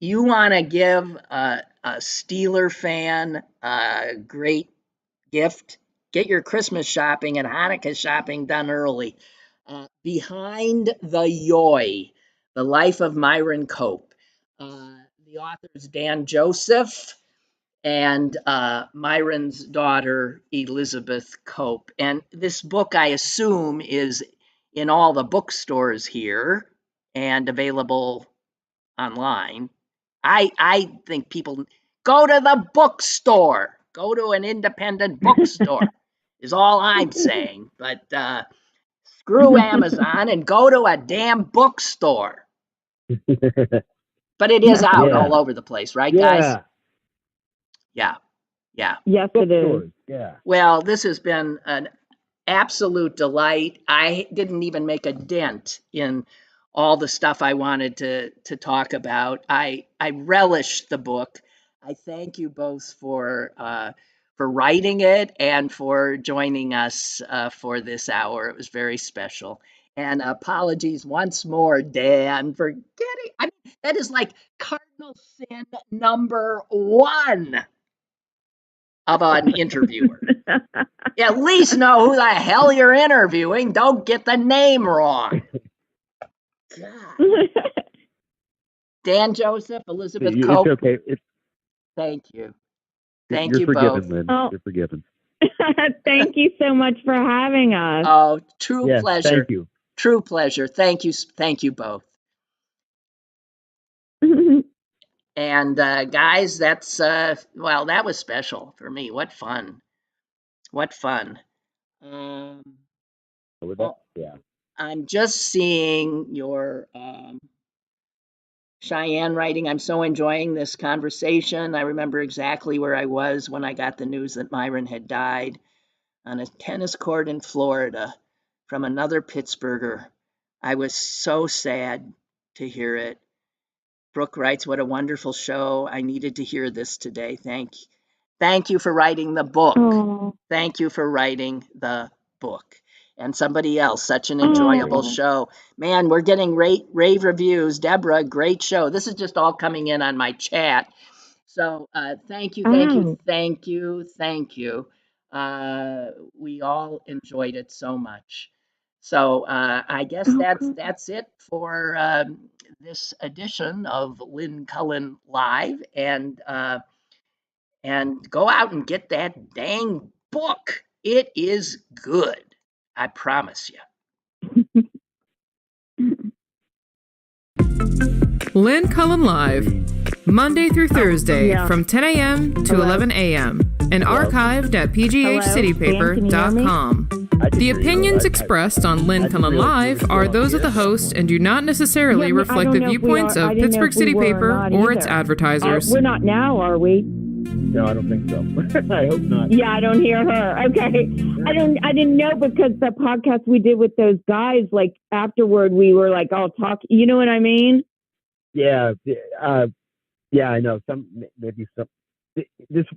you want to give a Steeler fan a great gift? Get your Christmas shopping and Hanukkah shopping done early. Behind the Yoy, The Life of Myron Cope. The author is Dan Joseph and Myron's daughter, Elizabeth Cope. And this book, I assume, is in all the bookstores here. and available online. I think people go to the bookstore. Go to an independent bookstore is all I'm saying. But screw Amazon and go to a damn bookstore. But it is out all over the place, right, guys? Yeah. Yes, it is. Yeah. Well, this has been an absolute delight. I didn't even make a dent in all the stuff I wanted to talk about. I relish the book. I thank you both for writing it and for joining us for this hour. It was very special. And apologies once more, Dan, for getting. I mean, that is like cardinal sin number 1 of an interviewer. You at least know who the hell you're interviewing. Don't get the name wrong. God. Dan Joseph, Elizabeth Cope. It's okay. Thank you. You're you forgiven, both. Lynn. Oh. You're forgiven. Thank you so much for having us. Oh, true Yes, pleasure. thank you. True pleasure. Thank you both. And guys, that's well, that was special for me. What fun. Yeah. I'm just seeing your Cheyenne writing. I'm so enjoying this conversation. I remember exactly where I was when I got the news that Myron had died, on a tennis court in Florida from another Pittsburgher. I was so sad to hear it. Brooke writes, "What a wonderful show. I needed to hear this today. Thank you for writing the book. Oh. Thank you for writing the book." And somebody else, such an enjoyable show. Man, we're getting rave reviews. Deborah, great show. This is just all coming in on my chat. So thank you. We all enjoyed it so much. So I guess that's it for this edition of Lynn Cullen Live. And go out and get that dang book. It is good. I promise you. Lynn Cullen Live, Monday through Thursday from 10 a.m. to 11 a.m. and archived at pghcitypaper.com. The opinions expressed on Lynn Cullen Live are those of the host and do not necessarily reflect the viewpoints of Pittsburgh City Paper or its advertisers. We're not now, are we? No, I don't think so. I hope not. Yeah, I don't hear her. Okay. I didn't know, because the podcast we did with those guys, like afterward, we were like all talk. You know what I mean? Yeah. Yeah, I know. Maybe some. This